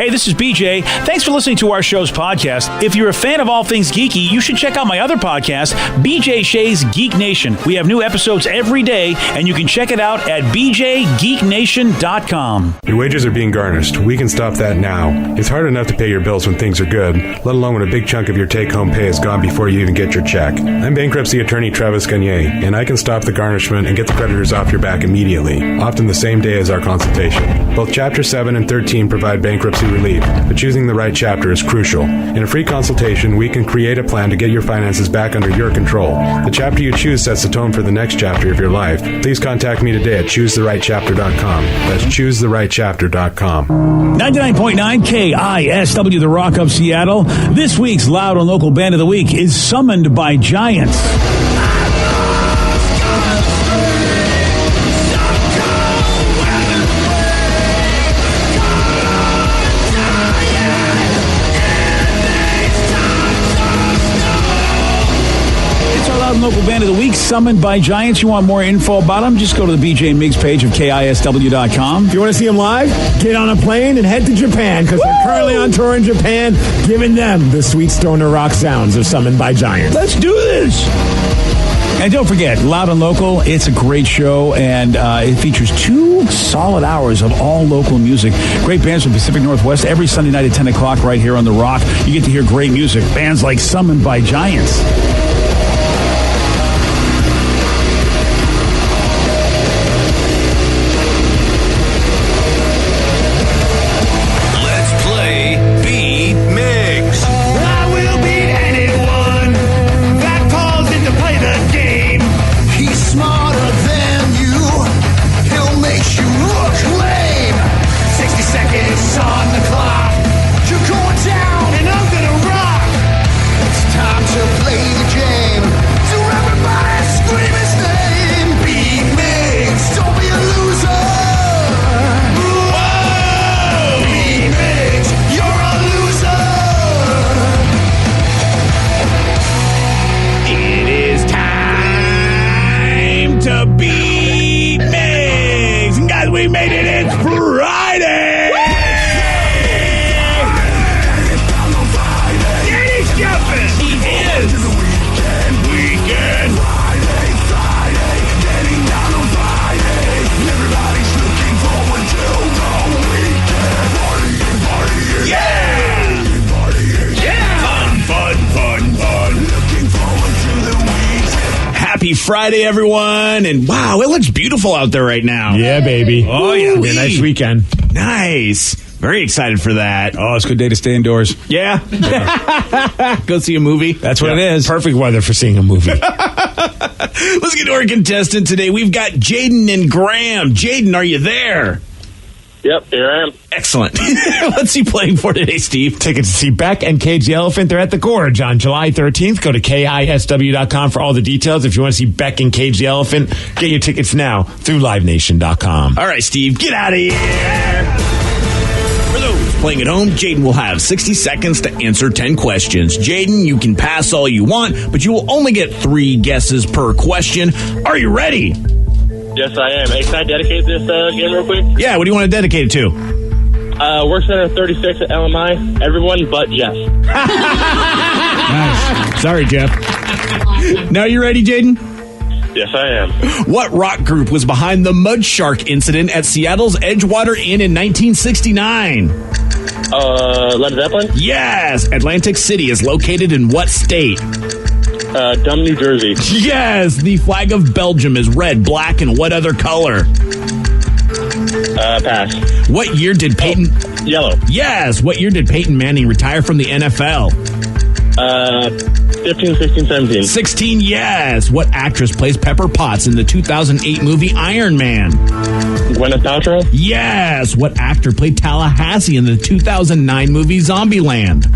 Hey, this is BJ. Thanks for listening to our show's podcast. If you're a fan of all things geeky, you should check out my other podcast, BJ Shea's Geek Nation. We have new episodes every day, and you can check it out at bjgeeknation.com. Your wages are being garnished. We can stop that now. It's hard enough to pay your bills when things are good, let alone when a big chunk of your take-home pay is gone before you even get your check. I'm bankruptcy attorney Travis Gagne, and I can stop the garnishment and get the creditors off your back immediately, often the same day as our consultation. Both Chapter 7 and 13 provide bankruptcy relief, but choosing the right chapter is crucial. In a free consultation, we can create a plan to get your finances back under your control. The chapter you choose sets the tone for the next chapter of your life. Please contact me today at choosetherightchapter.com. That's choosetherightchapter.com. 99.9 KISW, the Rock of Seattle. This week's Loud and Local Band of the Week is Summoned by Giants. Local Band of the Week, Summoned by Giants. You want more info about them? Just go to the BJ Miggs page of KISW.com. If you want to see them live, get on a plane and head to Japan, because they're currently on tour in Japan, giving them the sweet stoner rock sounds of Summoned by Giants. Let's do this! And don't forget, Loud and Local, it's a great show, and it features 2 solid hours of all local music. Great bands from Pacific Northwest every Sunday night at 10 o'clock right here on The Rock. You get to hear great music. Bands like Summoned by Giants. Friday, everyone, and wow, it looks beautiful out there right now. Yeah, baby. Oh, yeah. It'll be a nice weekend. Nice. Very excited for that. Oh, it's a good day to stay indoors. Yeah. Go see a movie. That's what it is. Perfect weather for seeing a movie. Let's get to our contestant today. We've got Jaden and Graham. Jaden, are you there? Yep, here I am. Excellent. What's he playing for today, Steve? Tickets to see Beck and Cage the Elephant. They're at the Gorge on July 13th. Go to KISW.com for all the details. If you want to see Beck and Cage the Elephant, get your tickets now through LiveNation.com. All right, Steve, get out of here. For those playing at home, Jaden will have 60 seconds to answer 10 questions. Jaden, you can pass all you want, but you will only get 3 guesses per question. Are you ready? Yes, I am. Hey, can I dedicate this game real quick? Yeah, what do you want to dedicate it to? Work Center 36 at LMI. Everyone but Jeff. Nice. Sorry, Jeff. Now you ready, Jaden? Yes, I am. What rock group was behind the Mud Shark incident at Seattle's Edgewater Inn in 1969? Led Zeppelin? Yes. Atlantic City is located in what state? Dumb, New Jersey. Yes. The flag of Belgium is red, black, and what other color? Pass. What year did Peyton... Yellow. Yes. What year did Peyton Manning retire from the NFL? 15, 16, 17. 16, yes. What actress plays Pepper Potts in the 2008 movie Iron Man? Gwyneth Paltrow? Yes. What actor played Tallahassee in the 2009 movie Zombieland?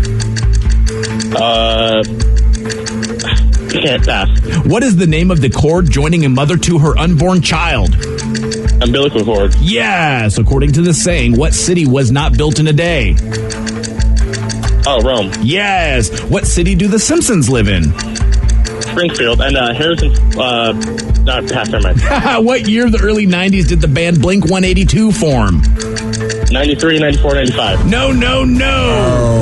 Can't pass. What is the name of the cord joining a mother to her unborn child? Umbilical cord. Yes. According to the saying, what city was not built in a day? Oh, Rome. Yes. What city do the Simpsons live in? Springfield. And Harrison... Not pass, never mind. What year of the early 90s did the band Blink-182 form? 93, 94, 95. No.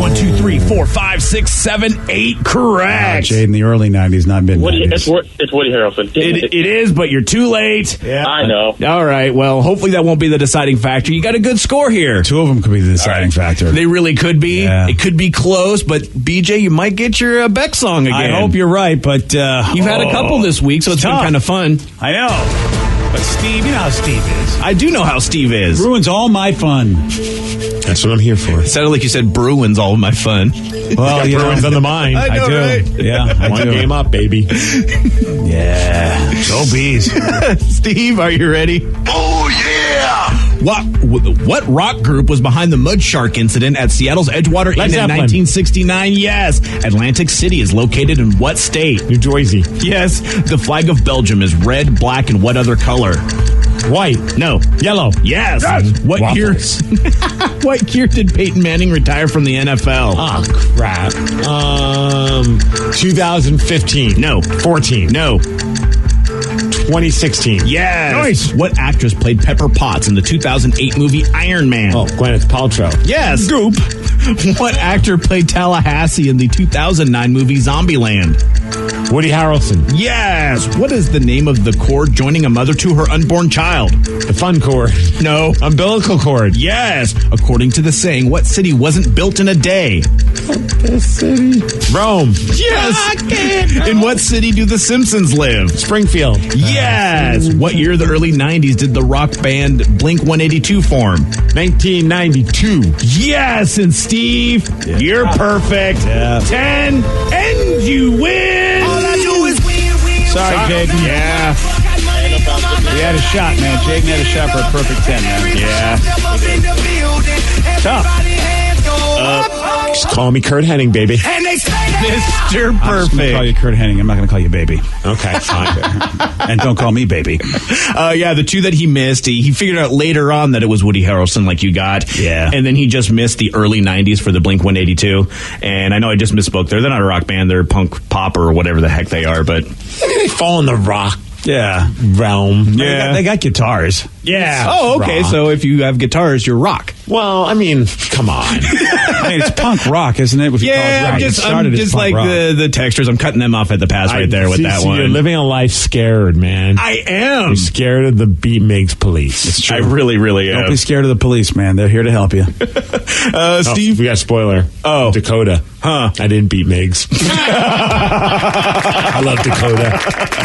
1, 2, 3, 4, 5, 6, 7, 8. Correct. Jade, in the early 90s, not mid-90s. It's Woody Harrelson. It is, but you're too late. Yeah. I know. All right. Well, hopefully that won't be the deciding factor. You got a good score here. Two of them could be the deciding factor. They really could be. Yeah. It could be close, but BJ, you might get your Beck song again. I hope you're right, but... You've had a couple this week, so it's been tough. kind of fun. I know. But Steve, you know how Steve is. I do know how Steve is. Ruins all my fun. That's what I'm here for. It sounded like you said Bruins all my fun. Well, you Bruins on the mind. I know, do. right? Yeah, I One do. game up, baby. Yeah. Go Bees. Steve, are you ready? Oh, yeah! What rock group was behind the Mud Shark incident at Seattle's Edgewater Inn in Zeppelin. 1969? Yes. Atlantic City is located in what state? New Jersey. Yes. The flag of Belgium is red, black, and what other color? White. No. Yellow. Yes. What Waffles. year? What year did Peyton Manning retire from the NFL? Oh, crap. 2015. No. 14. No. 2016. Yes. Nice. What actress played Pepper Potts in the 2008 movie Iron Man? Oh, Gwyneth Paltrow. Yes. Goop. What actor played Tallahassee in the 2009 movie Zombieland? Woody Harrelson. Yes. What is the name of the cord joining a mother to her unborn child? The fun cord. No. Umbilical cord. Yes. According to the saying, what city wasn't built in a day? Rome. Yes. In what city do the Simpsons live? Springfield. Yes. What year of the early 90s did the rock band Blink-182 form? 1992. Yes. And Steve, you're perfect. Yeah. 10, and you win. All I do is win. Sorry, Jaden. Yeah. We had a shot, man. Jaden had a shot for a perfect 10, man. Yeah. Tough. Just call me Kurt Hennig, baby. Mr. I'm just going to call Perfect. you Kurt Hennig. I'm not going to call you baby. Okay, fine. And don't call me baby. Yeah, the two that he missed, he figured out later on that it was Woody Harrelson like you got. Yeah. And then he just missed the early 90s for the Blink-182. And I know I just misspoke there. They're not a rock band. They're punk pop or whatever the heck they are. But They fall in the rock Yeah. realm. They got guitars. Yeah. oh, okay. Rock. So if you have guitars, you're rock. Well, I mean, come on. I mean, it's punk rock, isn't it? If you call it Yeah, rock. I'm It just started as punk like rock. the textures. I'm cutting them off at the pass right there with that one. You're living a life scared, man. I am. You're scared of the Beat Migs police. It's I really, really Don't am. be scared of the police, man. They're here to help you. Steve? we got a spoiler. Oh. Dakota. Huh. I didn't beat Migs. I love Dakota.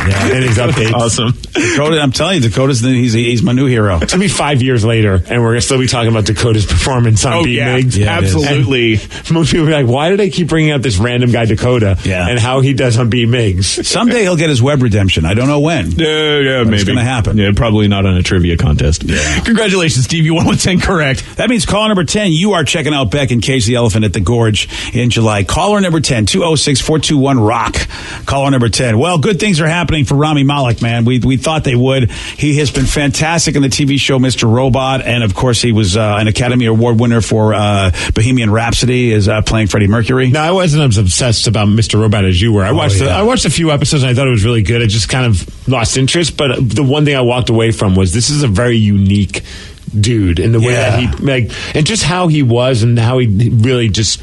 Yeah, and his updates. Awesome. Dakota, I'm telling you, Dakota's he's my new hero. It's gonna be 5 years later, and we're gonna still be talking about Dakota's performance on Oh, Beat yeah. Migs. Yeah, it is. Absolutely. And most people are like, why do they keep bringing up this random guy Dakota? Yeah. And how he does on Beat Migs? Someday he'll get his web redemption. I don't know when. Yeah, maybe. it's gonna happen. Yeah, probably not on a trivia contest. Yeah. Congratulations, Steve. You won with 10 correct. That means caller number 10, you are checking out Beck and Cage the Elephant at the Gorge in July. Caller number 10, 206-421-ROCK. Caller number 10. Well, good things are happening for Rami Malek, man. We thought they would. He has been fantastic in the TV show Mr. Robot, and of course he was an Academy Award winner for Bohemian Rhapsody, is playing Freddie Mercury. No, I wasn't as obsessed about Mr. Robot as you were. I watched yeah. I watched a few episodes and I thought it was really good. I just kind of lost interest. But the one thing I walked away from was this is a very unique dude in the way that he and just how he was and how he really just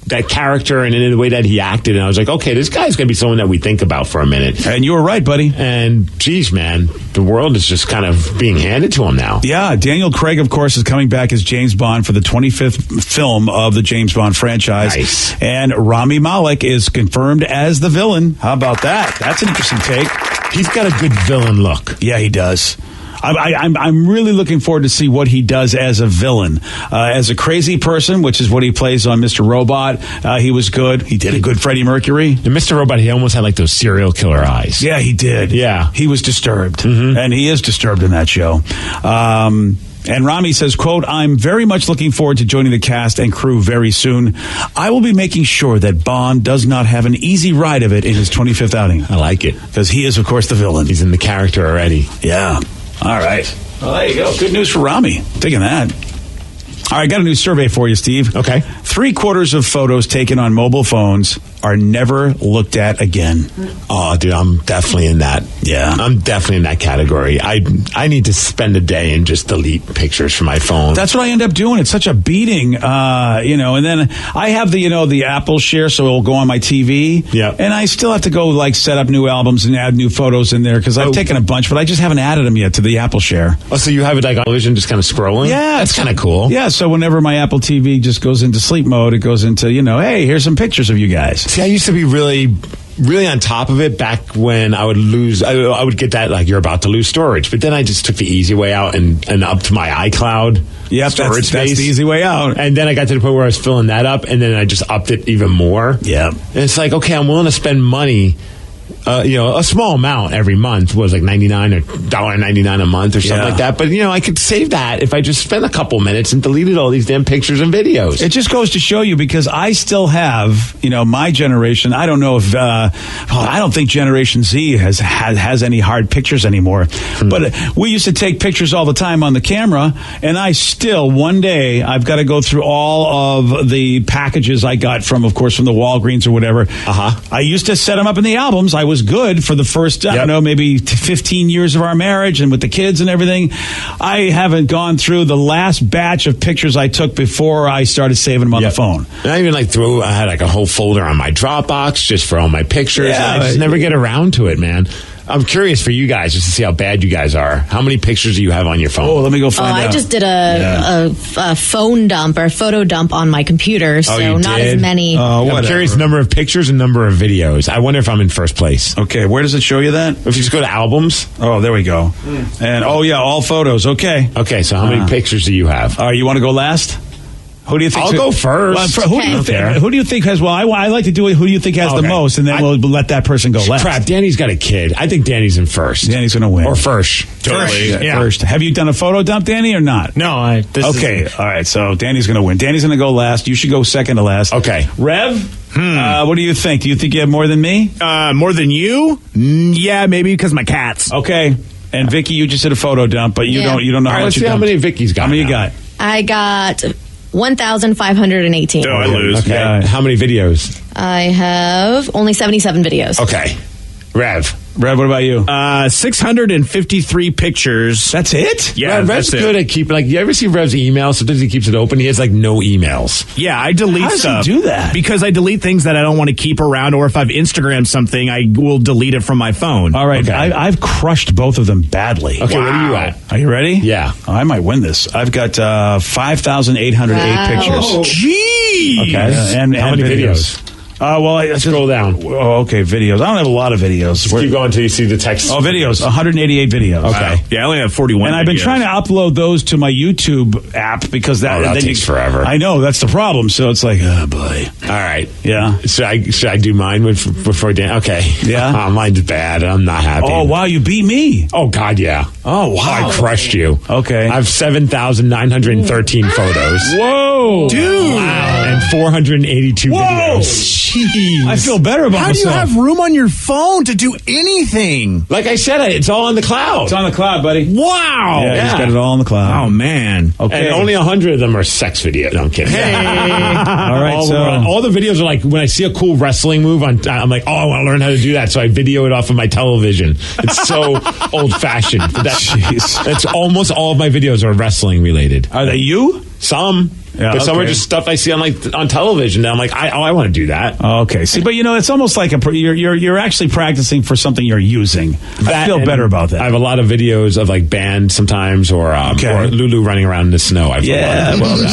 that character and in the way that he acted. And I was like, okay, this guy's going to be someone that we think about for a minute. And you were right, buddy. And geez, man, the world is just kind of being handed to him now. Yeah, Daniel Craig, of course, is coming back as James Bond for the 25th film of the James Bond franchise. Nice. And Rami Malek is confirmed as the villain. How about that? That's an interesting take. He's got a good villain look. Yeah, he does. I'm really looking forward to see what he does as a villain. As a crazy person, which is what he plays on Mr. Robot, he was good. He did a good Freddie Mercury. And Mr. Robot, he almost had like those serial killer eyes. Yeah, he did. Yeah. He was disturbed. And he is disturbed in that show. And Rami says, quote, I'm very much looking forward to joining the cast and crew very soon. I will be making sure that Bond does not have an easy ride of it in his 25th outing. I like it. Because he is, of course, the villain. He's in the character already. Yeah. All right. Well, there you go. Good news for Rami. Taking that. All right, got a new survey for you, Steve. Okay. 3/4 of photos taken on mobile phones are never looked at again. Oh, dude, I'm definitely in that. Yeah. I'm definitely in that category. I need to spend a day and just delete pictures from my phone. That's what I end up doing. It's such a beating, and then I have the Apple Share, so it'll go on my TV. Yeah. And I still have to go, like, set up new albums and add new photos in there, because I've taken a bunch, but I just haven't added them yet to the Apple Share. Oh, so you have it like on television just kind of scrolling? Yeah. That's kind of cool. Yeah, so whenever my Apple TV just goes into sleep mode, it goes into, hey, here's some pictures of you guys. See, I used to be really on top of it back when I would lose. I would get that, like, you're about to lose storage. But then I just took the easy way out and up to my iCloud storage space. That's the easy way out. And then I got to the point where I was filling that up, and then I just upped it even more. Yeah. And it's like, okay, I'm willing to spend money. A small amount every month was like $99 or $1.99 a month or something like that. But, I could save that if I just spent a couple minutes and deleted all these damn pictures and videos. It just goes to show you, because I still have, my generation. I don't know if, I don't think Generation Z has any hard pictures anymore. But we used to take pictures all the time on the camera, and I still, one day, I've got to go through all of the packages I got from the Walgreens or whatever. I used to set them up in the albums. I was good for the first, maybe 15 years of our marriage, and with the kids and everything. I haven't gone through the last batch of pictures I took before I started saving them on the phone. And I even I had like a whole folder on my Dropbox just for all my pictures. Yeah, and I just never get around to it, man. I'm curious for you guys, just to see how bad you guys are. How many pictures do you have on your phone? Oh, let me go find out. I just did a phone dump or a photo dump on my computer, so not as many. I'm curious number of pictures and number of videos. I wonder if I'm in first place. Okay, where does it show you that? If you just go to albums. Oh, there we go. And all photos. Okay. Okay, so how many pictures do you have? You want to go last? Who do you think? I'll go first. Who do you think has? Well, I like to do it. Who do you think has the most, and then we'll let that person go last. Crap, Danny's got a kid. I think Danny's in first. Danny's going to win, or first. Totally, first. Have you done a photo dump, Danny, or not? No, All right. So Danny's going to win. Danny's going to go last. You should go second to last. Okay. Rev, what do you think? Do you think you have more than me? More than you? Yeah, maybe because my cats. Okay. And Vicky, you just did a photo dump, but you don't know how much. Let's see how many Vicky's got. How many you got? I got 1,518. Oh, I lose. Okay. Yeah. How many videos? I have only 77 videos. Okay. Rev, what about you? 653 pictures. That's it? Yeah, Rev's good at keeping, like, you ever see Rev's emails? Sometimes he keeps it open. He has, like, no emails. Yeah, I delete How does stuff. he do that? Because I delete things that I don't want to keep around, or if I've Instagrammed something, I will delete it from my phone. All right. Okay. I've crushed both of them badly. Okay, what are you at? Are you ready? Yeah. Oh, I might win this. I've got 5,808 Wow. pictures. Jeez. Okay. And How many videos? Scroll down. Oh, okay, videos. I don't have a lot of videos. Just keep going until you see the text. Oh, videos. 188 videos. Okay. Yeah, I only have 41 And I've been videos. trying to upload those to my YouTube app, because that that takes forever. I know, that's the problem. So it's like, oh boy. All right. Yeah. Should I do mine before Dan? Okay. Yeah. Mine's bad. I'm not happy. Oh wow, you beat me. Oh God, yeah. Oh wow. I crushed you. Okay. I have 7,913 photos. Whoa, Dude. Wow. And 482 videos. Jeez. I feel better about How do you myself. have room on your phone to do anything? Like I said, it's all on the cloud. It's on the cloud, buddy. Wow. Yeah, he's got it all on the cloud. Oh, man. Okay. And only 100 of them are sex videos. No, I'm kidding. Hey. All right, all the videos are like, when I see a cool wrestling move, I'm like, oh, I want to learn how to do that. So I video it off of my television. It's so old fashioned. Jeez. That's almost all of my videos are wrestling related. Are they you? Some. Yeah, but some are okay. just stuff I see on television. And I'm like, I want to do that. Okay. See, but it's almost like you're actually practicing for something you're using. I feel better about that. I have a lot of videos of like bands sometimes, or Lulu running around in the snow. Well, there's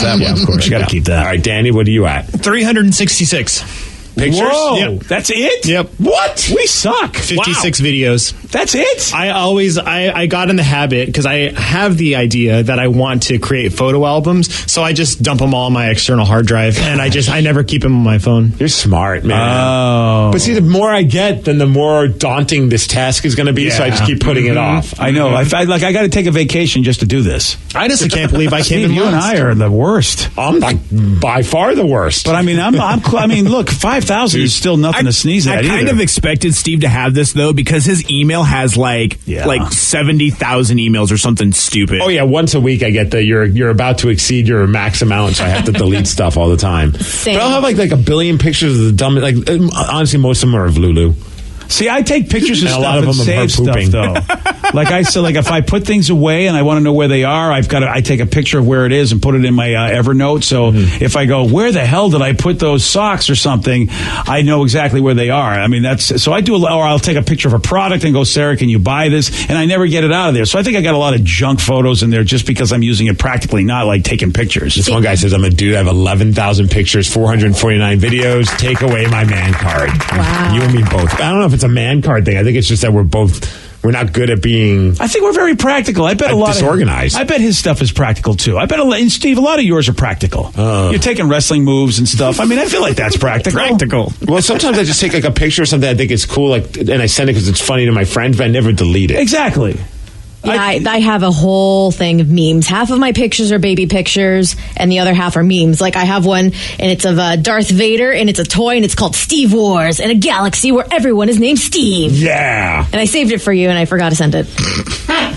that one, of course. You got to keep that. All right, Danny, what are you at? 366. Pictures? Whoa, Yep. that's it? Yep. What? We suck. 56 videos. That's it? I got in the habit, because I have the idea that I want to create photo albums, so I just dump them all on my external hard drive, and I never keep them on my phone. You're smart, man. Oh. But see, the more I get, then the more daunting this task is going to be, so I just keep putting it off. I know. I got to take a vacation just to do this. I just can't believe I came Steve, in you and last. I are the worst. I'm like by far the worst. But I mean, look, 5,000 5,000 is still nothing to sneeze at. I kind of expected Steve to have this though, because his email has like 70,000 emails or something stupid. Oh yeah, once a week I get that you're about to exceed your max amount, so I have to delete stuff all the time. Same. But I'll have like a billion pictures of the dumb. Like honestly, most of them are of Lulu. See, I take pictures of And a stuff lot of and them are save stuff, pooping. though. Like if I put things away and I want to know where they are, I take a picture of where it is and put it in my Evernote. So if I go, where the hell did I put those socks or something? I know exactly where they are. I mean, so I do, or I'll take a picture of a product and go, Sarah, can you buy this? And I never get it out of there. So I think I got a lot of junk photos in there just because I'm using it practically, not like taking pictures. This one guy says, I'm a dude. I have 11,000 pictures, 449 videos. Take away my man card. Wow. You and me both. I don't know if it's a man card thing. I think it's just that we're not good at being. I think we're very practical. I bet a lot disorganized. I bet his stuff is practical too. I bet and Steve, a lot of yours are practical. You're taking wrestling moves and stuff. I mean, I feel like that's practical. Well, sometimes I just take like a picture of something I think is cool, and I send it because it's funny to my friends, but I never delete it. Exactly. Yeah, I have a whole thing of memes. Half of my pictures are baby pictures, and the other half are memes. Like, I have one, and it's of Darth Vader, and it's a toy, and it's called Steve Wars, in a galaxy where everyone is named Steve. Yeah. And I saved it for you, and I forgot to send it.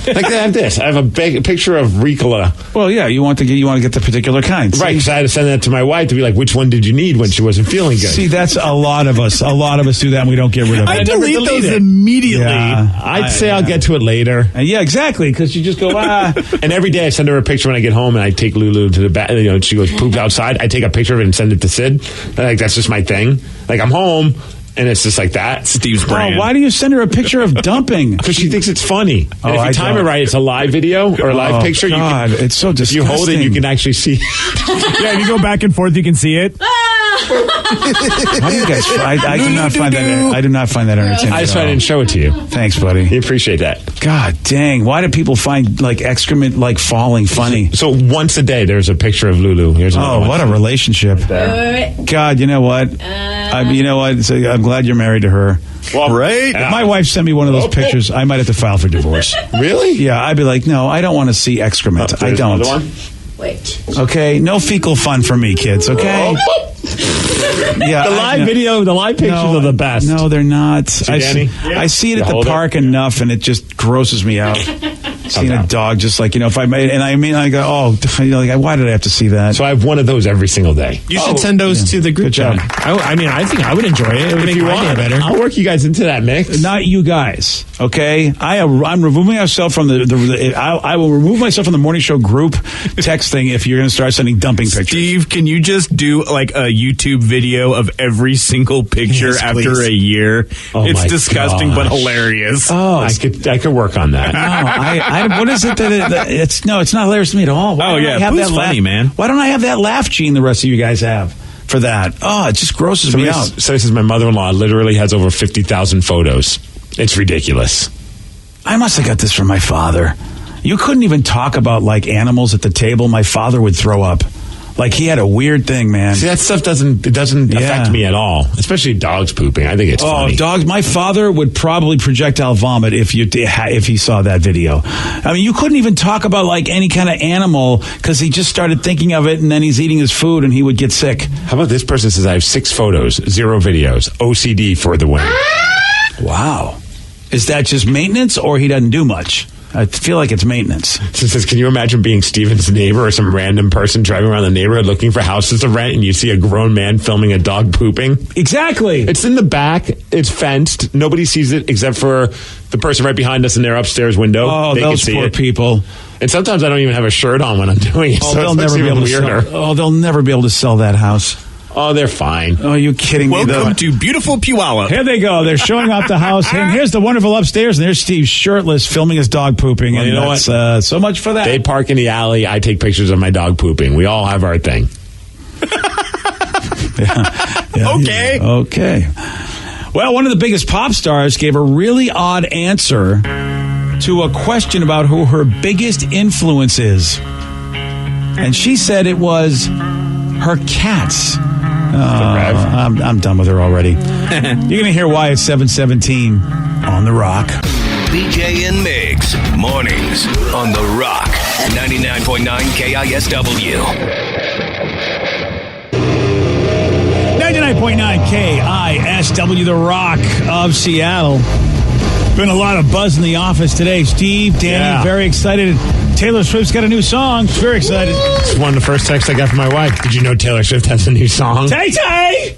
Like I have this. I have a big picture of Ricola. Well, yeah, you want to get the particular kind. Right, because I had to send that to my wife to be like, which one did you need when she wasn't feeling good? See, that's a lot of us. A lot of us do that, and we don't get rid of it. I delete those immediately. Yeah, I'd say I'll get to it later. Yeah, exactly, because you just go, And every day I send her a picture when I get home, and I take Lulu to the back. You know, she goes poop outside. I take a picture of it and send it to Sid. Like, that's just my thing. Like, I'm home, and it's just like that. Steve's brand. Oh, why do you send her a picture of dumping? Because she thinks it's funny. And if I you time don't. it right, it's a live video or a live picture. God, it's so disgusting. If you hold it, you can actually see. Yeah, if you go back and forth, you can see it. How do you guys? I do not find that. I do not find that entertaining. I just I didn't show it to you. Thanks, buddy. You appreciate that. God dang! Why do people find like excrement like falling funny? So once a day, there's a picture of Lulu. Here's another one. What a relationship! God, you know what? You know what? So I'm glad you're married to her. Well, right? If my wife sent me one of those pictures, I might have to file for divorce. Really? Yeah, I'd be like, no, I don't want to see excrement. I don't. Another one? Wait. Okay, no fecal fun for me, kids. Okay. Yeah, The live pictures are the best. No, they're not. Danny? I see it You at the hold park enough, and it just grosses me out. Seeing a dog, just like, if I made, and I mean, I go, why did I have to see that? So I have one of those every single day. You should send those to the group Good job. chat. I think I would enjoy it. It would make my day better. I'll work you guys into that mix. Not you guys, okay? I'm removing myself from I will remove myself from the morning show group text thing if you're going to start sending dumping pictures. Steve, can you just do like a YouTube video of every single picture after a year? Oh It's my disgusting but gosh. hilarious. Oh, I could work on that. no, what is it that it's not hilarious to me at all. Why Oh, don't yeah, I have Pooh's that funny, laugh, man. Why don't I have that laugh gene the rest of you guys have for that? Oh, it just grosses me out. So this is my mother-in-law literally has over 50,000 photos. It's ridiculous. I must have got this from my father. You couldn't even talk about like animals at the table. My father would throw up. Like he had a weird thing, man. See, that stuff doesn't affect me at all, especially dogs pooping. I think it's funny. Dogs! My father would probably projectile vomit if he saw that video. I mean, you couldn't even talk about like any kind of animal because he just started thinking of it, and then he's eating his food, and he would get sick. How about this person says I have 6 photos, 0 videos, OCD for the win. Wow, is that just maintenance, or he doesn't do much? I feel like it's maintenance. So it says, can you imagine being Steven's neighbor or some random person driving around the neighborhood looking for houses to rent, and you see a grown man filming a dog pooping? Exactly. It's in the back. It's fenced. Nobody sees it except for the person right behind us in their upstairs window. Oh, they those can see poor it. people. And sometimes I don't even have a shirt on when I'm doing it. Oh, so they'll it's never be even able to weirder. sell. Oh, they'll never be able to sell that house. Oh, they're fine. Oh, are you kidding me? Welcome to beautiful Puyallup. Here they go. They're showing off the house. And here's the wonderful upstairs. And there's Steve shirtless filming his dog pooping. Well, and you know what? So much for that. They park in the alley. I take pictures of my dog pooping. We all have our thing. Okay. Okay. Well, one of the biggest pop stars gave a really odd answer to a question about who her biggest influence is. And she said it was her cats. I'm done with her already. You're going to hear why at 7:17 on The Rock. BJ and Migs, mornings on The Rock, 99.9 KISW. 99.9 101.9 KISW, the Rock of Seattle. Been a lot of buzz in the office today. Steve, Danny, very excited. Taylor Swift's got a new song. She's very excited. It's one of the first texts I got from my wife. Did you know Taylor Swift has a new song? Tay-Tay!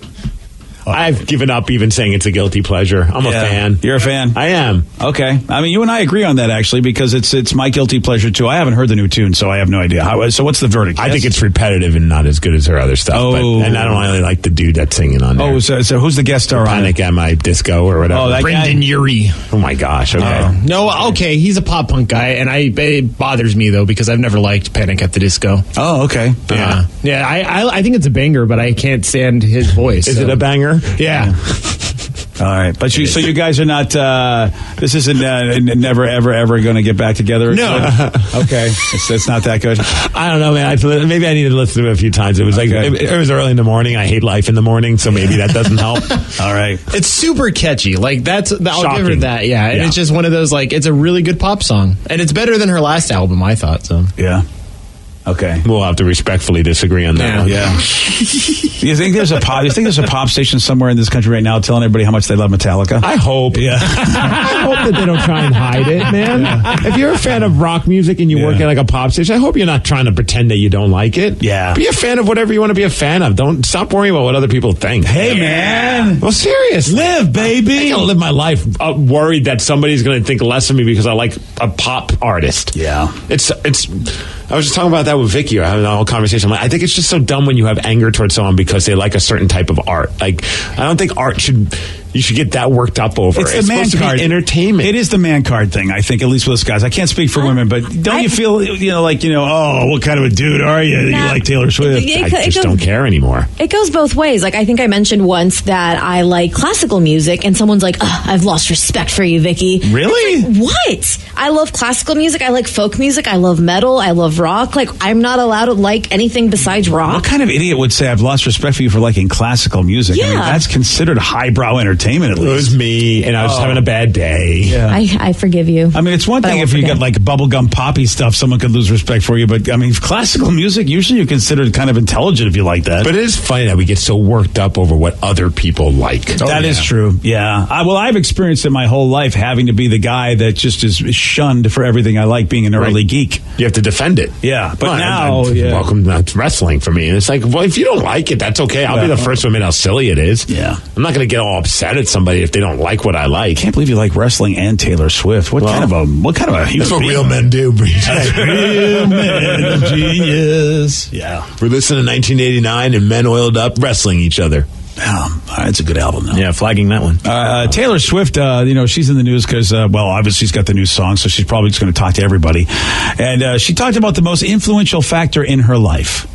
I've given up even saying it's a guilty pleasure. I'm a fan. You're a fan? I am. Okay. I mean, you and I agree on that, actually, because it's my guilty pleasure, too. I haven't heard the new tune, so I have no idea. So what's the verdict? I think it's repetitive and not as good as her other stuff. And I don't really like the dude that's singing on there. Oh, so who's the guest star on it? Panic at My Disco or whatever. Oh, that Brendan Urie. Oh, my gosh. Okay. No, okay, he's a pop punk guy, and it bothers me, though, because I've never liked Panic at the Disco. Oh, okay. Yeah, I think it's a banger, but I can't stand his voice. Is it a banger? Yeah. All right, but so you guys are not. This isn't never ever going to get back together. No. Okay, it's not that good. I don't know, man. Maybe I needed to listen to it a few times. It was like it was early in the morning. I hate life in the morning, so maybe that doesn't help. All right, it's super catchy. Like I'll Shocking. give her that. Yeah, and it's just one of those it's a really good pop song, and it's better than her last album. I thought so. Yeah. Okay, we'll have to respectfully disagree on that. Yeah. You think there's a pop station somewhere in this country right now telling everybody how much they love Metallica? I hope. Yeah. I hope that they don't try and hide it, man. Yeah. If you're a fan of rock music and you work at like a pop station, I hope you're not trying to pretend that you don't like it. Yeah. Be a fan of whatever you want to be a fan of. Don't stop worrying about what other people think. Hey, man. Well, seriously. Live, baby. I gotta live my life worried that somebody's going to think less of me because I like a pop artist. Yeah. It's. I was just talking about that with Vicky. I had a whole conversation. I think it's just so dumb when you have anger towards someone because they like a certain type of art. Like, I don't think you should get that worked up over. It's the man supposed card. To be entertainment. It is the man card thing, I think, at least with us guys. I can't speak for women, but don't you feel, oh, what kind of a dude are you? You like Taylor Swift? I just don't care anymore. It goes both ways. Like, I think I mentioned once that I like classical music, and someone's like, I've lost respect for you, Vicky. Really? Like, what? I love classical music. I like folk music. I love metal. I love rock. Like, I'm not allowed to like anything besides rock. What kind of idiot would say I've lost respect for you for liking classical music? Yeah. I mean, that's considered highbrow entertainment, at least. It was me, and I was having a bad day. Yeah. I forgive you. I mean, it's one thing if you got like bubblegum poppy stuff, someone could lose respect for you. But I mean, classical music, usually you're considered kind of intelligent if you like that. But it is funny that we get so worked up over what other people like. That is true. Yeah. I've experienced it my whole life having to be the guy that just is shunned for everything I like, being an early geek. You have to defend it. Yeah. But now, welcome to wrestling for me. And it's like, well, if you don't like it, that's okay. I'll be the first to admit how silly it is. Yeah. I'm not going to get all upset at somebody if they don't like what I like. I can't believe you like wrestling and Taylor Swift. What kind of a that's what real men do. Real men of genius. Yeah. We're listening to 1989 and men oiled up wrestling each other. It's a good album, though. Yeah, flagging that one. Taylor Swift, she's in the news because, obviously she's got the new song, so she's probably just going to talk to everybody. And she talked about the most influential factor in her life.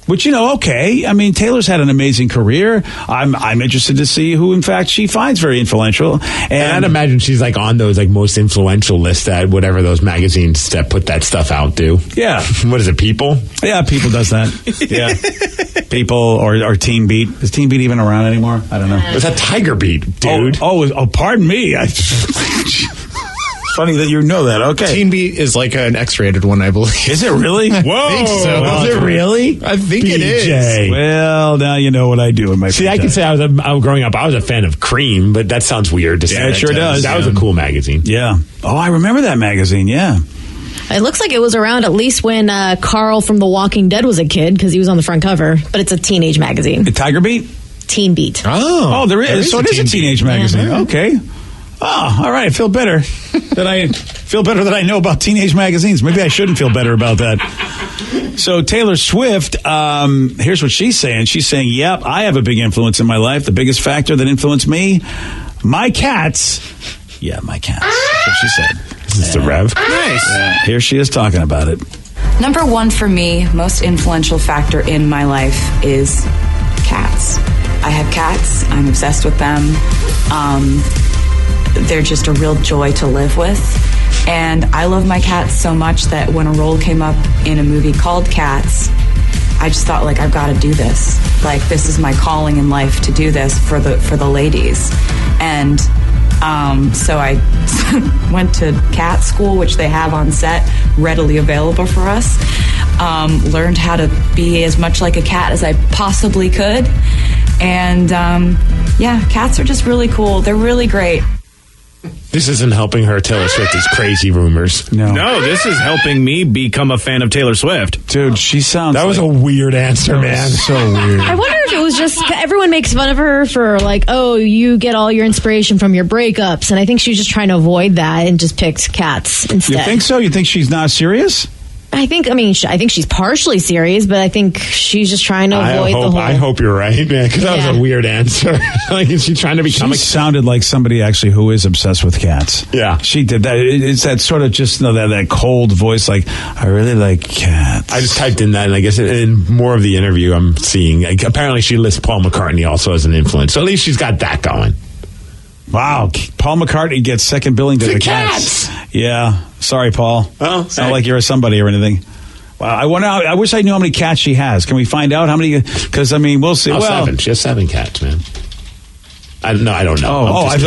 Which, okay. I mean, Taylor's had an amazing career. I'm interested to see who, in fact, she finds very influential. And I'd imagine she's like on those like most influential lists that whatever those magazines that put that stuff out do. Yeah. What is it, People? Yeah, People does that. Yeah. People or Teen Beat. Is Teen Beat even around anymore? I don't know. Was that Tiger Beat, dude? Oh, pardon me. Funny that you know that. Okay. Teen Beat is like an X-rated one, I believe. Is it really? Whoa. I think so. Is it really? I think BJ. it is. Well, now you know what I do in my See, I can say I was growing up, I was a fan of Cream, but that sounds weird to say. Yeah, it sure does. That was a cool magazine. Yeah. Oh, I remember that magazine, yeah. It looks like it was around at least when Carl from The Walking Dead was a kid, because he was on the front cover, but it's a teenage magazine. The Tiger Beat? Teen Beat. Oh, there is. So it is a teenage magazine. Yeah. Okay. Oh, all right. I feel better that I know about teenage magazines. Maybe I shouldn't feel better about that. So Taylor Swift, here's what she's saying. She's saying, yep, I have a big influence in my life. The biggest factor that influenced me, my cats. Yeah, my cats. That's what she said. This is the Rev. Nice. Yeah, here she is talking about it. Number one for me, most influential factor in my life is cats. I have cats. I'm obsessed with them. They're just a real joy to live with. And I love my cats so much that when a role came up in a movie called Cats, I just thought, like, I've got to do this. Like, this is my calling in life to do this for the ladies. And so I went to cat school, which they have on set, readily available for us. Learned how to be as much like a cat as I possibly could. And yeah, cats are just really cool. They're really great. This isn't helping her. Taylor Swift is crazy rumors. No, this is helping me become a fan of Taylor Swift. Dude, she sounds That was a weird answer, man. so weird. I wonder if it was just everyone makes fun of her for like, oh, you get all your inspiration from your breakups, and I think she was just trying to avoid that and just picked cats instead. You think so? You think she's not serious? I think she's partially serious, but I think she's just trying to avoid the whole. I hope you're right, man, because that was a weird answer. Like, is she trying to become She sounded like somebody actually who is obsessed with cats. Yeah. She did that. It's that sort of just that cold voice, like, I really like cats. I just typed in that, and I guess in more of the interview I'm seeing, like, apparently she lists Paul McCartney also as an influence. So at least she's got that going. Wow. Paul McCartney gets second billing to the cats. Yeah. Sorry, Paul. Oh, it's not like you're a somebody or anything. Wow. I wish I knew how many cats she has. Can we find out how many? Because, I mean, we'll see. Oh, 7. She has 7 cats, man. I don't know. I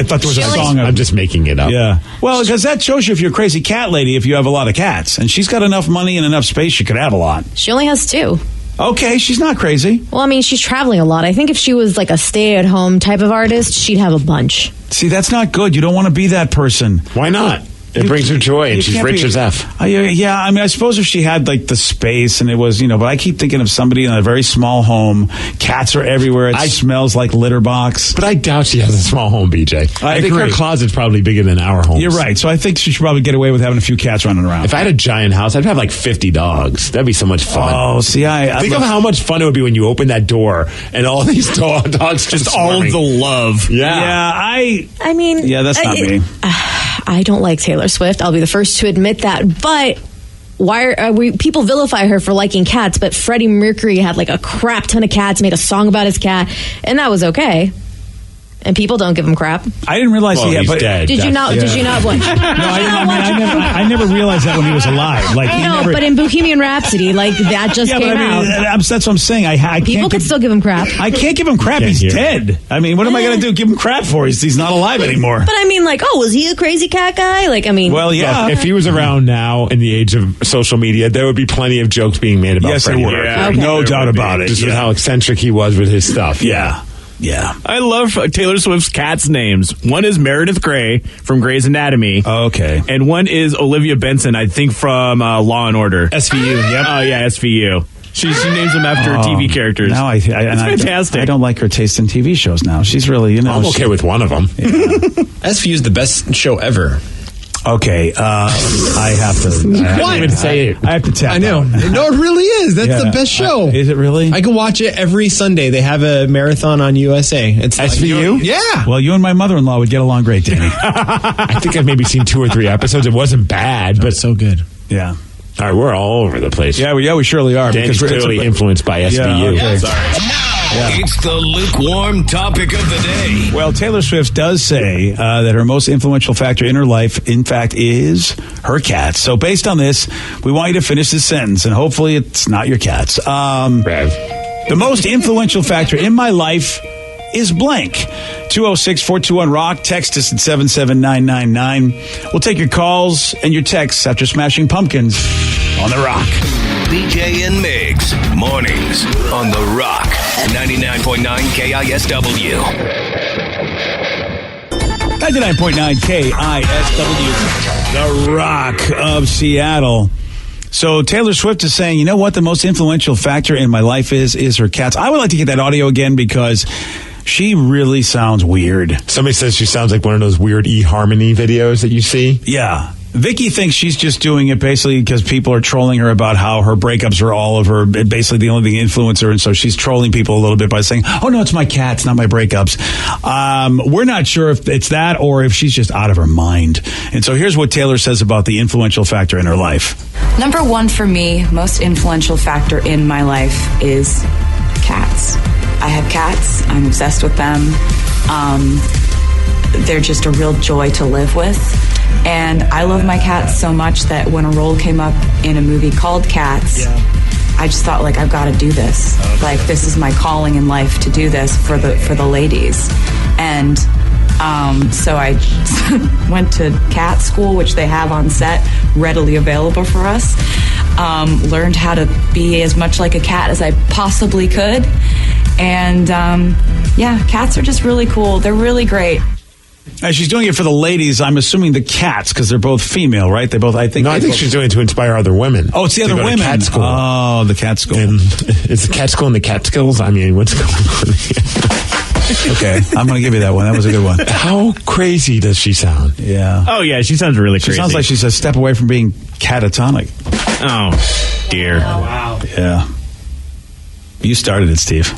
thought there was a song. I'm just making it up. Yeah. Well, because that shows you if you're a crazy cat lady, if you have a lot of cats. And she's got enough money and enough space, she could have a lot. She only has 2. Okay, she's not crazy. Well, I mean, she's traveling a lot. I think if she was like a stay-at-home type of artist, she'd have a bunch. See, that's not good. You don't want to be that person. Why not? It brings her joy, and she's rich as F. Yeah, I mean, I suppose if she had, like, the space and it was, but I keep thinking of somebody in a very small home. Cats are everywhere. It smells like litter box. But I doubt she has a small home, BJ. I think her closet's probably bigger than our home. You're right. So I think she should probably get away with having a few cats running around. If I had a giant house, I'd have like 50 dogs. That'd be so much fun. Oh, see, think of how much fun it would be when you open that door and all these dogs just all the love. Yeah. I mean, yeah, that's not me. I don't like Taylor Swift. I'll be the first to admit that. But why are people vilify her for liking cats? But Freddie Mercury had like a crap ton of cats, made a song about his cat, and that was okay. And people don't give him crap. I didn't realize he's dead. Did you not? What? No, I never realized that when he was alive. Like, but in Bohemian Rhapsody, like that just came out. That's what I'm saying. People could still give him crap. I can't give him crap. He's dead. I mean, what am I going to do? Give him crap for? He's not alive anymore. But I mean, like, was he a crazy cat guy? Like, I mean, well, yeah. Look, if he was around now in the age of social media, there would be plenty of jokes being made about Freddie. Yes, there were. Yeah. Okay. No doubt about it. Just with how eccentric he was with his stuff. Yeah. Yeah. I love Taylor Swift's cats' names. One is Meredith Grey from Grey's Anatomy. Okay. And one is Olivia Benson, I think, from Law and Order. SVU, yep. Oh, yeah, SVU. She names them after TV characters. Now it's fantastic. I don't like her taste in TV shows now. She's really, I'm okay with one of them. Yeah. SVU is the best show ever. Okay, I have to. I didn't even say it. I have to tap. I know. out. No, it really is. That's the best show. Is it really? I can watch it every Sunday. They have a marathon on USA. It's SVU? Yeah. Well, you and my mother-in-law would get along great, Danny. I think I've maybe seen 2 or 3 episodes. It wasn't bad, but so good. Yeah. All right, we're all over the place. Yeah, we surely are. Danny's clearly influenced by SVU. Yeah, okay. Now, it's the lukewarm topic of the day. Well, Taylor Swift does say that her most influential factor in her life, in fact, is her cats. So based on this, we want you to finish this sentence, and hopefully it's not your cats. The most influential factor in my life is blank. 206-421-ROCK. Text us at 77999. We'll take your calls and your texts after Smashing Pumpkins on The Rock. BJ and Migs, mornings on The Rock, 99.9 KISW. 99.9 KISW, The Rock of Seattle. So Taylor Swift is saying, you know what the most influential factor in my life is her cats. I would like to get that audio again because she really sounds weird. Somebody says she sounds like one of those weird eHarmony videos that you see. Yeah. Vicky thinks she's just doing it basically because people are trolling her about how her breakups are all of her, basically the only thing influence her, and so she's trolling people a little bit by saying, oh no, it's my cats, not my breakups. We're not sure if it's that or if she's just out of her mind. And so here's what Taylor says about the influential factor in her life. Number 1 for me, most influential factor in my life is cats. I have cats. I'm obsessed with them. They're just a real joy to live with. And I love my cats so much that when a role came up in a movie called Cats, I just thought, like, I've got to do this. Like, this is my calling in life to do this for the ladies. And so I went to cat school, which they have on set, readily available for us. Learned how to be as much like a cat as I possibly could. And cats are just really cool. They're really great. She's doing it for the ladies. I'm assuming the cats, because they're both female, right? They both. I think she's doing it to inspire other women. Oh, it's the other women. Cat school. Oh, the cat school. And it's the cat school and the Catskills. I mean, what's going on here? Okay, I'm going to give you that one. That was a good one. How crazy does she sound? Yeah. Oh, yeah, she sounds really crazy. She sounds like she's a step away from being catatonic. Oh, dear. Wow. Yeah. You started it, Steve.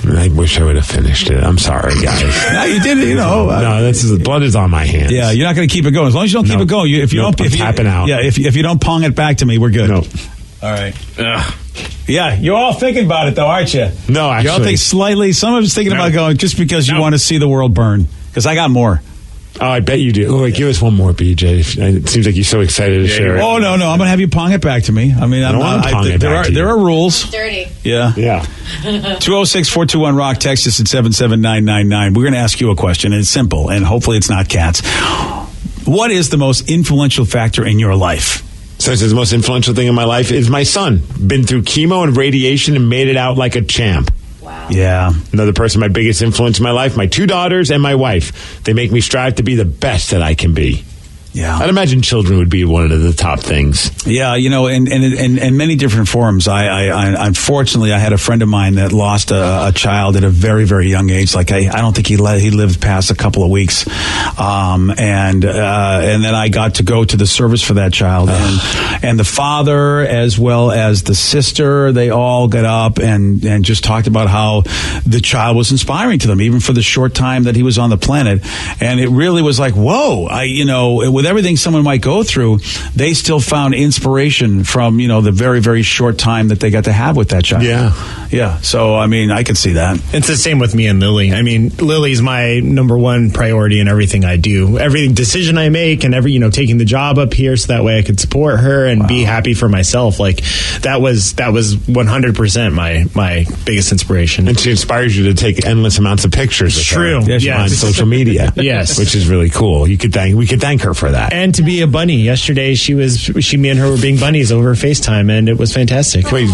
I wish I would have finished it. I'm sorry, guys. No, you did it. No, blood is on my hands. Yeah, you're not going to keep it going. As long as you don't keep it going. I'm tapping out. Yeah, if you don't pong it back to me, we're good. No. All right. Yeah, you're all thinking about it, though, aren't you? No, actually. You all think slightly. Some of us thinking about going just because you want to see the world burn. Because I got more. Oh, I bet you do. Oh, give us one more, BJ. It seems like you're so excited to share it. Oh, no. I'm going to have you pong it back to me. I mean, there are rules. Dirty. Yeah. 206-421-ROCK. Text us at 77999. We're going to ask you a question. And it's simple, and hopefully it's not cats. What is the most influential factor in your life? So it says the most influential thing in my life is my son. Been through chemo and radiation and made it out like a champ. Wow. Yeah. Another person, my biggest influence in my life, my 2 daughters and my wife. They make me strive to be the best that I can be. Yeah. I'd imagine children would be one of the top things. Yeah, in many different forms. I unfortunately, I had a friend of mine that lost a child at a very, very young age. Like, I don't think he lived past a couple of weeks. And then I got to go to the service for that child. And the father, as well as the sister, they all got up and just talked about how the child was inspiring to them, even for the short time that he was on the planet. And it really was like, whoa, with everything someone might go through, they still found inspiration from, the very, very short time that they got to have with that child. Yeah. So, I mean, I could see that. It's the same with me and Lily. I mean, Lily's my number one priority in everything I do. Every decision I make and taking the job up here so that way I could support her and be happy for myself. Like, that was 100% my biggest inspiration. And she inspires you to take endless amounts of pictures of her. True. On social media. Yes. Which is really cool. We could thank her for that. And to be a bunny. Yesterday, me and her were being bunnies over FaceTime, and it was fantastic. Wait,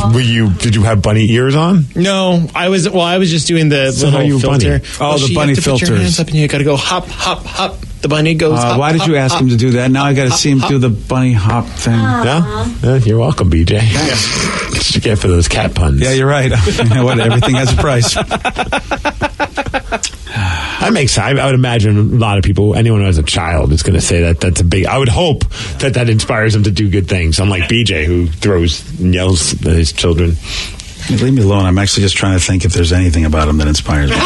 did you have bunny ears on? No, I was just doing the little filter. Bunny? Oh, the bunny filters. Put your hands up and you got to go hop, hop, hop. The bunny goes hop, why did you ask him to do that? Now I got to see him do the bunny hop thing. Yeah, you're welcome, BJ. What you get for those cat puns? Yeah, you're right. Everything has a price. That makes sense. I would imagine a lot of people, anyone who has a child is going to say that's a big, I would hope that inspires them to do good things. Unlike BJ, who throws and yells at his children. Leave me alone. I'm actually just trying to think if there's anything about him that inspires me.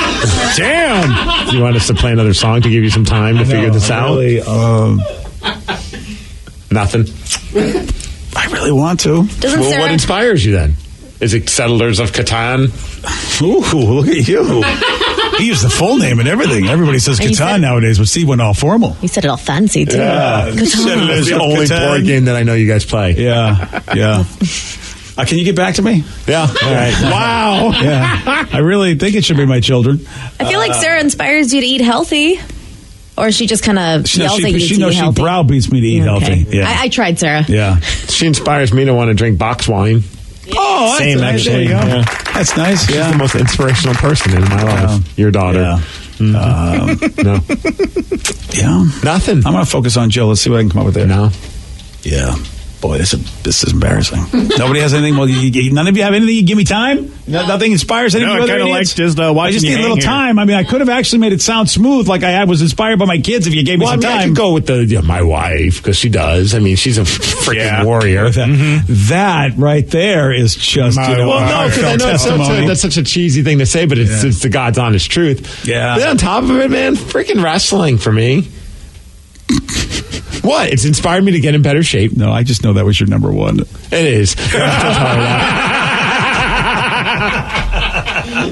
Damn! Do you want us to play another song to give you some time to figure this out? Really, Nothing? I really want to. What inspires you then? Is it Settlers of Catan? Ooh, look at you. He used the full name and everything. Everybody says Catan nowadays, but Steve went all formal. He said it all fancy, too. Yeah. It's the only board game that I know you guys play. Yeah. Can you get back to me? Yeah. All right. Wow. Yeah. I really think it should be my children. I feel like Sarah inspires you to eat healthy. Or she just kind of yells at you to eat healthy. She browbeats me to eat healthy. Yeah. I tried, Sarah. Yeah. She inspires me to want to drink box wine. Oh, same actually. Yeah. That's nice. She's the most inspirational person in my life. Your daughter. Yeah. No. Yeah. Nothing. I'm going to focus on Jill. Let's see what I can come up with there. No. Yeah. Boy, this is embarrassing. Nobody has anything. Well, none of you have anything. You give me time. Nothing inspires anything. No, I kind of like just watching. I just need a little time. I mean, I could have actually made it sound smooth, like I was inspired by my kids. If you gave me some time, I could go with my wife because she does. I mean, she's a freaking warrior. That right there is just that's such a cheesy thing to say, but it's the God's honest truth. Yeah. Then on top of it, man, freaking wrestling for me. What? It's inspired me to get in better shape. No, I just know that was your number one. It is.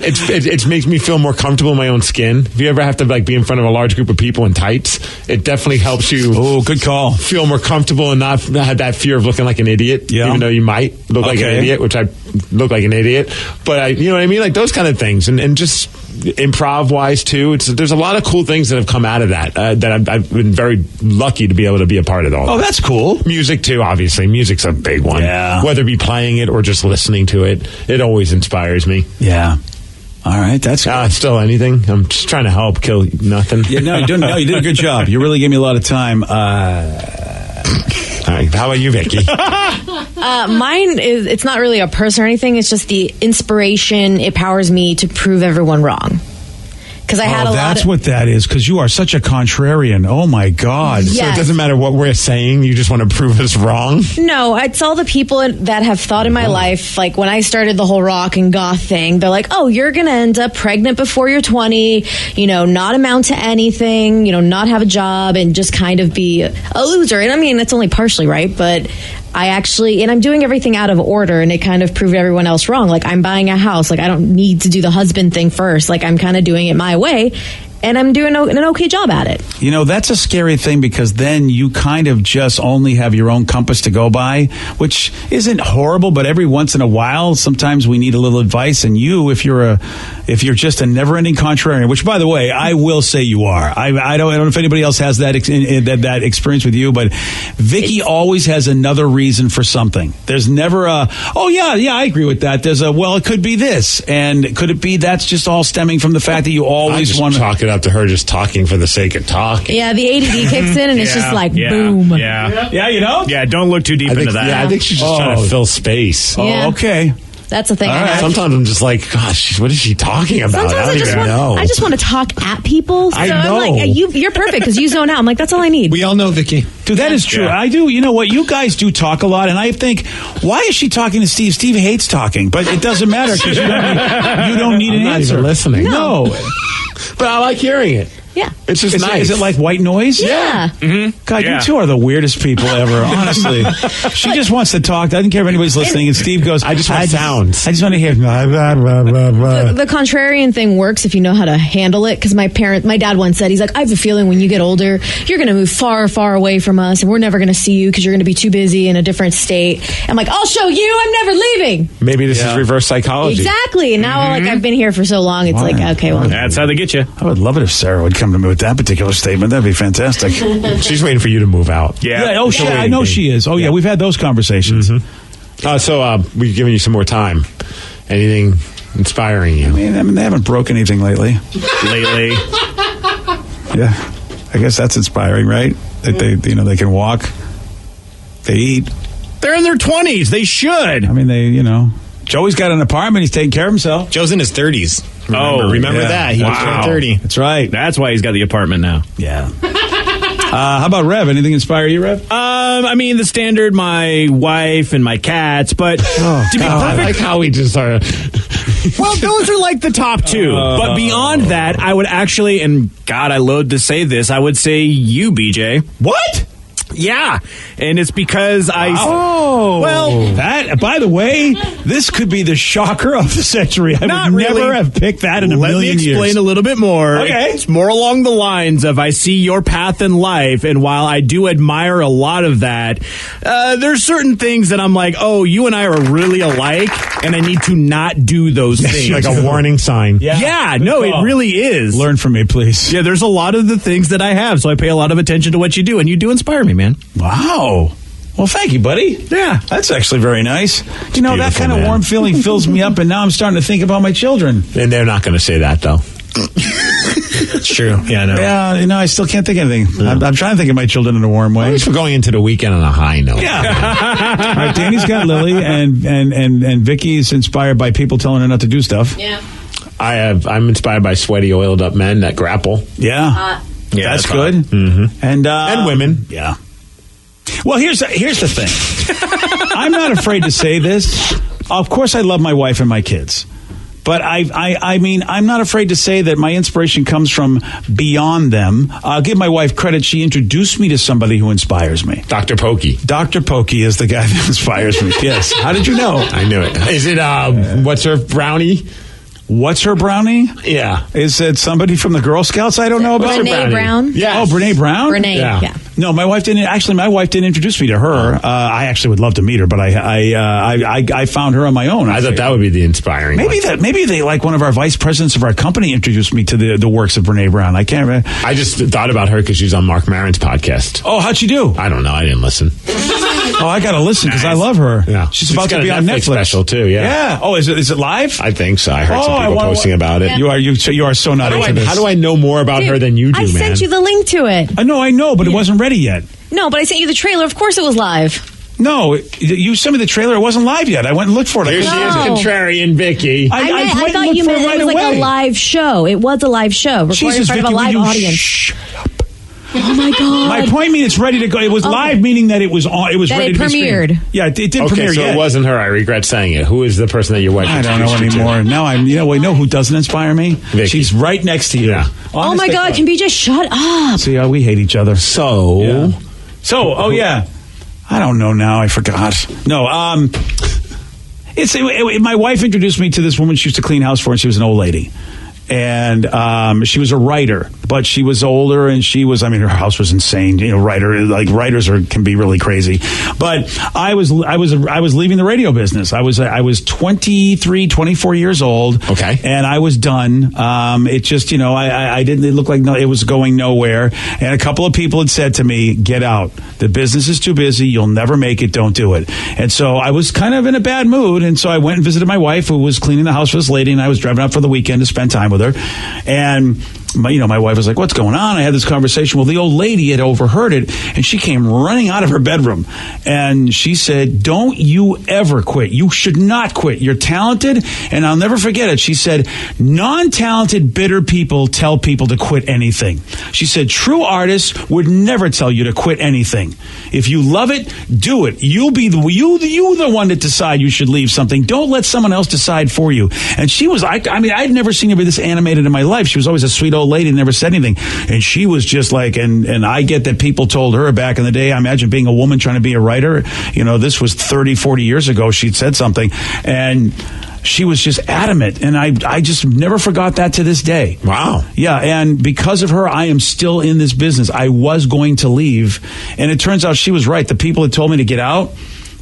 It makes me feel more comfortable in my own skin. If you ever have to be in front of a large group of people in tights, it definitely helps you. Oh, good call. Feel more comfortable and not have that fear of looking like an idiot. Yeah. Even though you might look like an idiot, which I look like an idiot. But you know what I mean? Like those kind of things. And just improv wise too. There's a lot of cool things that have come out of that I've been very lucky to be able to be a part of all. Oh, that's cool. Music too, obviously. Music's a big one. Yeah. Whether it be playing it or just listening to it, it always inspires me. Yeah. All right, that's good. Still anything? I'm just trying to help kill nothing. Yeah, no, you did a good job. You really gave me a lot of time. All right, how about you, Vicky? Mine is, it's not really a person or anything. It's just the inspiration. It powers me to prove everyone wrong. Because I had a lot that's what that is, because you are such a contrarian. Oh, my God. Yes. So it doesn't matter what we're saying, you just want to prove us wrong? No, it's all the people that have thought in my life, like when I started the whole rock and goth thing, they're like, oh, you're going to end up pregnant before you're 20, not amount to anything, not have a job and just kind of be a loser. And I mean, it's only partially right, but and I'm doing everything out of order, and it kind of proved everyone else wrong. Like, I'm buying a house. Like, I don't need to do the husband thing first. Like, I'm kind of doing it my way, and I'm doing an okay job at it. That's a scary thing, because then you kind of just only have your own compass to go by, which isn't horrible, but every once in a while, sometimes we need a little advice. And if you're just a never-ending contrarian, which, by the way, I will say you are. I don't know if anybody else has that experience with you, but Vicky always has another reason for something. There's never I agree with that. There's it could be this, and could it be that's just all stemming from the fact that you always want to chalk it up to her just talking for the sake of talking. Yeah, the ADD kicks in, and it's just like boom. Yeah, Yeah, don't look too deep into that. Yeah, I think she's just trying to fill space. Yeah. Oh, okay. That's the thing. Sometimes I'm just like, gosh, what is she talking about? Sometimes I just want to talk at people. So I know. I'm like, you're perfect because you zone out. I'm like, that's all I need. We all know Vicky. Dude, that is true. I do. You know what? You guys do talk a lot, and I think, why is she talking to Steve? Steve hates talking, but it doesn't matter because you don't need an not answer. Even listening. No. But I like hearing it. Yeah. It's just nice. Is it like white noise? Yeah. Mm-hmm. God, you two are the weirdest people ever, honestly. She just wants to talk. Doesn't care if anybody's listening. And Steve goes, I just want sounds. I just want to hear blah, blah, blah, blah, blah. The contrarian thing works if you know how to handle it. Because my dad once said, he's like, I have a feeling when you get older, you're going to move far, far away from us, and we're never going to see you because you're going to be too busy in a different state. I'm like, I'll show you. I'm never leaving. Maybe this is reverse psychology. Exactly. And now, I've been here for so long, it's like, okay, well. That's how they get you. I would love it if Sarah would come to me with that particular statement. That'd be fantastic. She's waiting for you to move out. Yeah. I know she is. Oh, yeah. We've had those conversations. Mm-hmm. So we've given you some more time. Anything inspiring you? I mean, they haven't broken anything lately. Yeah. I guess that's inspiring, right? That they can walk. They eat. They're in their 20s. They should. I mean, Joey's got an apartment. He's taking care of himself. Joe's in his 30s. Remember yeah. that. He was 30. That's right. That's why he's got the apartment now. Yeah. How about Rev? Anything inspire you, Rev? I mean, the standard, my wife and my cats, but to be perfect. I like how we just are. Well, those are like the top two. But beyond that, I would actually, and God, I loathe to say this, I would say you, BJ. What? Yeah, and it's because that, by the way, this could be the shocker of the century. I would never have picked that in a million years. Let me explain a little bit more. Okay. It's more along the lines of I see your path in life, and while I do admire a lot of that, there's certain things that I'm like, oh, you and I are really alike, and I need to not do those things. Like a warning sign. Yeah, no, it really is. Learn from me, please. Yeah, there's a lot of the things that I have, so I pay a lot of attention to what you do, and you do inspire me, man. Wow. Well, thank you, buddy. Yeah. That's actually very nice. That kind of warm feeling fills me up, and now I'm starting to think about my children. And they're not going to say that, though. It's true. Yeah, no. Yeah, I still can't think of anything. I'm trying to think of my children in a warm way. At least we're going into the weekend on a high note. Yeah. All right, Danny's got Lily, and Vicky's inspired by people telling her not to do stuff. Yeah. I'm inspired by sweaty, oiled up men that grapple. Yeah. Yeah, that's good. Mm-hmm. And women. Yeah. Well, here's the thing. I'm not afraid to say this. Of course, I love my wife and my kids. But I mean, I'm not afraid to say that my inspiration comes from beyond them. I'll give my wife credit. She introduced me to somebody who inspires me. Dr. Pokey. Dr. Pokey is the guy that inspires me. Yes. How did you know? I knew it. Is it, what's her brownie? What's her brownie? Yeah. Is it somebody from the Girl Scouts I don't know about? Brene Brown? Yeah. Oh, Brene Brown? Brene, yeah. No, my wife didn't introduce me to her. I actually would love to meet her, but I found her on my own. I thought that would be the inspiring one. Maybe they like one of our vice presidents of our company introduced me to the works of Brene Brown. I can't remember. I just thought about her because she's on Mark Maron's podcast. Oh, how'd she do? I don't know. I didn't listen. Oh, I got to listen because I love her. Yeah. She's about to be on Netflix special too. Yeah. Yeah. Oh, is it live? I think so. I heard some people posting about it. You are so not into this. How do I know more about her than you do, I man? sent you the link to it. I know, but it wasn't ready yet. No, but I sent you the trailer. Of course it was live. No, you sent me the trailer. It wasn't live yet. I went and looked for it. Here she is, contrarian Vicky. I thought you meant it was like a live show. It was a live show. Recorded in front of a live audience. Shut up. Oh my God! My point means it's ready to go. It was live, meaning that it was on. It was that ready it to be premiered. streamed. Yeah, it did premiere. So yet. it wasn't her. I regret saying it. Who is the person that your wife? I don't know anymore. Now we know who doesn't inspire me. Vicky. She's right next to you. Yeah. Oh my God! Can we just shut up? See, we hate each other. So, oh yeah. I don't know now. I forgot. No, my wife introduced me to this woman she used to clean house for, and she was an old lady. And she was a writer, but she was older, and her house was insane. Writers can be really crazy. But I was leaving the radio business. I was 23, 24 years old. Okay. And I was done. It just, I didn't, it looked like it was going nowhere. And a couple of people had said to me, get out. The business is too busy. You'll never make it. Don't do it. And so I was kind of in a bad mood. And so I went and visited my wife, who was cleaning the house for this lady, and I was driving out for the weekend to spend time with her. And my wife was like, what's going on? I had this conversation. Well, the old lady had overheard it, and she came running out of her bedroom, and she said, don't you ever quit. You should not quit. You're talented. And I'll never forget it. She said, non-talented, bitter people tell people to quit anything. She said, true artists would never tell you to quit anything. If you love it, do it. You'll be the one that decide you should leave something. Don't let someone else decide for you. And she was, I'd never seen her be this animated in my life. She was always a sweet old lady, never said anything. And she was just like, and I get that people told her back in the day, I imagine being a woman trying to be a writer, this was 30, 40 years ago, she'd said something. And she was just adamant. And I just never forgot that to this day. Wow. Yeah. And because of her, I am still in this business. I was going to leave. And it turns out she was right. The people that told me to get out,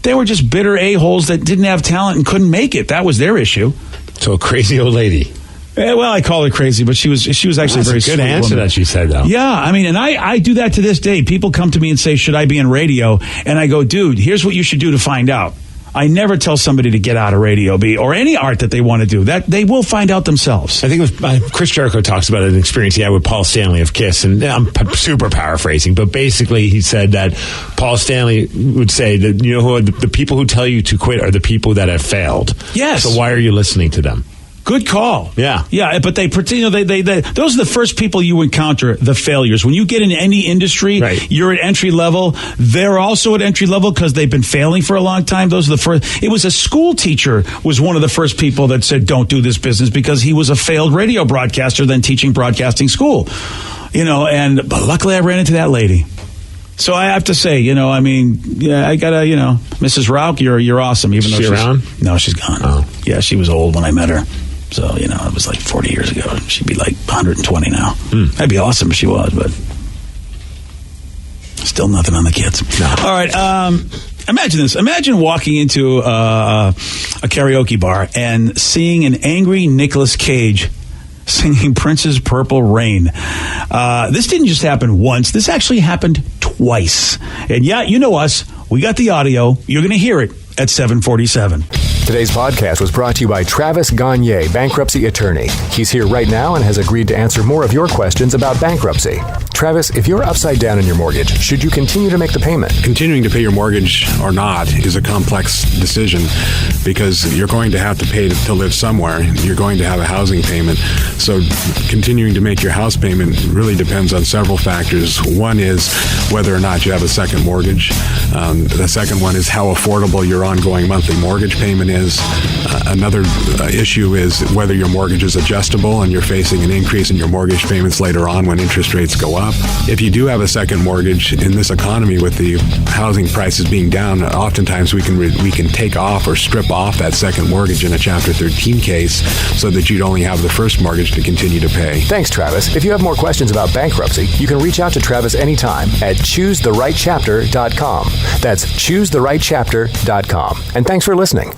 they were just bitter a-holes that didn't have talent and couldn't make it. That was their issue. So a crazy old lady. Well, I call her crazy, but she was actually a very good sweet answer woman. that she said, though. Yeah, and I do that to this day. People come to me and say, should I be in radio? And I go, dude, here's what you should do to find out. I never tell somebody to get out of radio or any art that they want to do. That they will find out themselves. I think it was, Chris Jericho talks about an experience he had with Paul Stanley of KISS, and I'm super paraphrasing, but basically he said that Paul Stanley would say that the people who tell you to quit are the people that have failed. Yes. So why are you listening to them? Good call. Yeah. Yeah, but they pretend, those are the first people you encounter, the failures. When you get in any industry, right, you're at entry level. They're also at entry level because they've been failing for a long time. Those are the first. It was a school teacher was one of the first people that said, don't do this business, because he was a failed radio broadcaster then teaching broadcasting school. But luckily I ran into that lady. So I have to say, I gotta, Mrs. Rauch, you're awesome. Even though she's around? No, she's gone. Oh. Yeah, she was old when I met her. So, it was like 40 years ago. She'd be like 120 now. That'd be awesome if she was, but still nothing on the kids. No. All right. Imagine this. Imagine walking into a karaoke bar and seeing an angry Nicolas Cage singing Prince's Purple Rain. This didn't just happen once. This actually happened twice. And yeah, you know us. We got the audio. You're going to hear it at 7:47. Today's podcast was brought to you by Travis Gagne, bankruptcy attorney. He's here right now and has agreed to answer more of your questions about bankruptcy. Travis, if you're upside down in your mortgage, should you continue to make the payment? Continuing to pay your mortgage or not is a complex decision, because you're going to have to pay to live somewhere. You're going to have a housing payment. So continuing to make your house payment really depends on several factors. One is whether or not you have a second mortgage. The second one is how affordable your ongoing monthly mortgage payment is. Another issue is whether your mortgage is adjustable and you're facing an increase in your mortgage payments later on when interest rates go up. If you do have a second mortgage in this economy with the housing prices being down, oftentimes we can take off or strip off that second mortgage in a Chapter 13 case so that you'd only have the first mortgage to continue to pay. Thanks, Travis. If you have more questions about bankruptcy, you can reach out to Travis anytime at choosetherightchapter.com. That's choosetherightchapter.com. And thanks for listening.